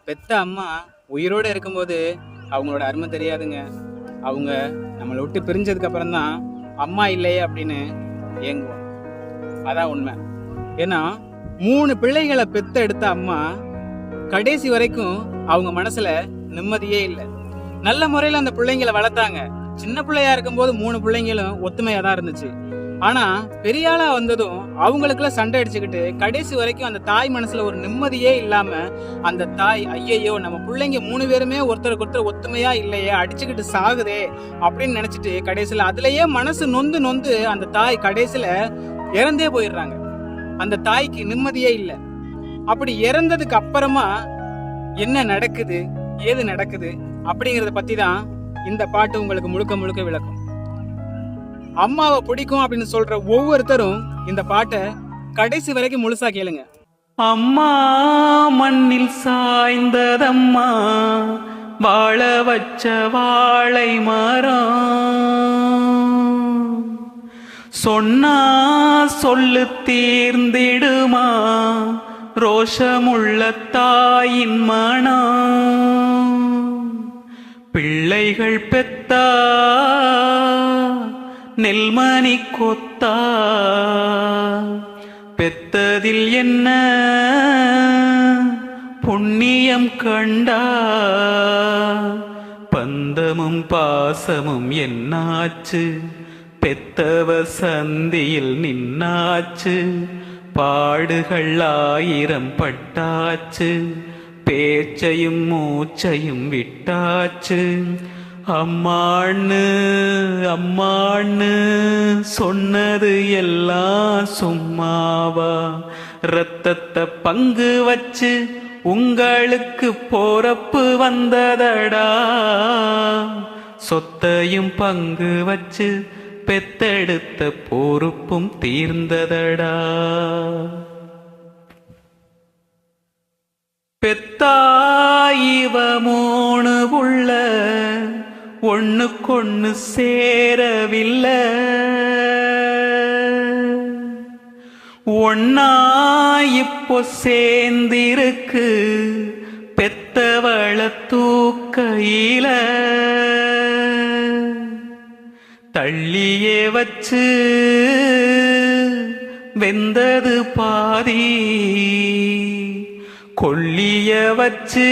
பெத்த அம்மா உயிரோடு இருக்கும்போது அவங்களோட அருமை தெரியாதுங்க. அவங்க நம்மளை விட்டு பிரிஞ்சதுக்கு அப்புறம் தான் அம்மா இல்லையே அப்படின்னு ஏங்குவோம். அதான் உண்மை. ஏன்னா 3 பிள்ளைகளை பெத்த எடுத்த அம்மா கடைசி வரைக்கும் அவங்க மனசுல நிம்மதியே இல்லை. நல்ல முறையில அந்த பிள்ளைங்களை வளர்த்தாங்க. சின்ன பிள்ளையா இருக்கும்போது 3 பிள்ளைங்களும் ஒத்துமையா தான் இருந்துச்சு. ஆனா பெரிய ஆளா வந்ததும் அவங்களுக்குள்ள சண்டை அடிச்சுக்கிட்டு கடைசி வரைக்கும் அந்த தாய் மனசுல ஒரு நிம்மதியே இல்லாம அந்த தாய் ஐயையோ நம்ம பிள்ளைங்க 3 பேருமே ஒருத்தருக்கு ஒருத்தர் ஒத்துமையா இல்லையே, அடிச்சுக்கிட்டு சாகுதே அப்படின்னு நினைச்சிட்டு கடைசியில அதுலயே மனசு நொந்து நொந்து அந்த தாய் கடைசியில இறந்தே போயிடுறாங்க. அந்த தாய்க்கு நிம்மதியே இல்லை. அப்படி இறந்ததுக்கு அப்புறமா என்ன நடக்குது, ஏது நடக்குது அப்படிங்கறத பத்தி தான் இந்த பாட்டு உங்களுக்கு முழுக்க முழுக்க விளக்கும். அம்மாவை பிடிக்கும் அப்படின்னு சொல்ற ஒவ்வொருத்தரும் இந்த பாட்டை கடைசி வரைக்கும் முழுசா கேளுங்க. அம்மா மண்ணில் சாய்ந்ததம்மா வாழ வச்ச வாழை மரம், சொன்னா சொல்லு தீர்ந்திடுமா ரோஷமுள்ள தாயின் மனம். பிள்ளைகள் பெத்தா நெல்மணி கொத்தா பெத்ததில் என்ன புண்ணியம் கண்டா, பந்தமும் பாசமும் என்னாச்சு பெத்தவ சந்தியில் நின்னாச்சு, பாடுகள் 1000 பட்டாச்சு பேச்சையும் மூச்சையும் விட்டாச்சு. அம்மான்னு அம்மான்னு சொன்னது எல்லாம் சும்மாவா, ரத்தத்தை பங்கு வச்சு உங்களுக்கு போறப்பு வந்ததடா, சொத்தையும் பங்கு வச்சு பெத்தெடுத்த பொறுப்பும் தீர்ந்ததடா. பெத்தாயிவ 3 புள்ள ஒண்ணுக்கொண்ணு சேரவில்லை, ஒன்னா இப்போ சேர்ந்திருக்கு பெத்தவள தூக்கையில, தள்ளியே வச்சு வெந்தது பாதி கொள்ளிய வச்சு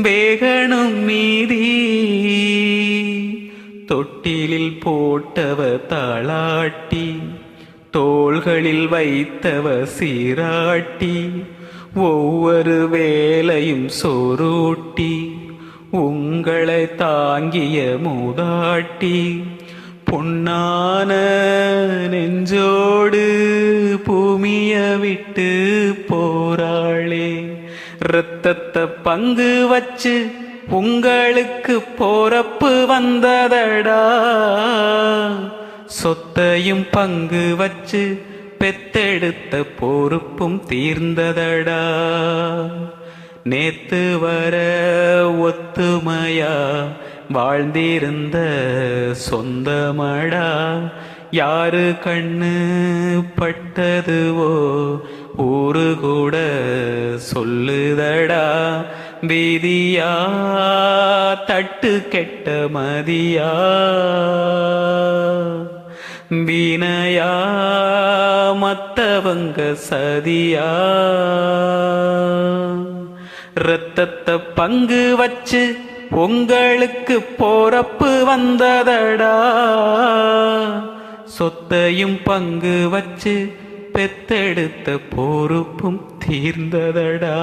வேகணும் மீதி, தொட்டிலில் போட்டவ தாளாட்டி தோள்களில் வைத்தவ சீராட்டி, ஒவ்வொரு வேளையும் சோறூட்டி உங்களை தாங்கிய மூதாட்டி, பொன்னான நெஞ்சோடு பூமிய விட்டு போராளே, ரத்தத்தை பங்கு வச்சு உங்களுக்கு போறப்பு வந்ததடா, சொத்தையும் பங்கு வச்சு பெத்தெடுத்த பொறுப்பும் தீர்ந்ததடா. நேத்து வர ஒத்துமையா வாழ்ந்திருந்த சொந்தமடா, யாரு கண்ணு பட்டதுவோ ஊரு கூட சொல்லுதடா, வீதியா தட்டு கெட்ட மதியா வீணையா மத்தவங்க சதியா, ரத்தத்தை பங்கு வச்சு உங்களுக்கு போறப்பு வந்ததடா, சொத்தையும் பங்கு வச்சு பெத்தெடுத்த பொறுப்பும் தீர்ந்ததடா.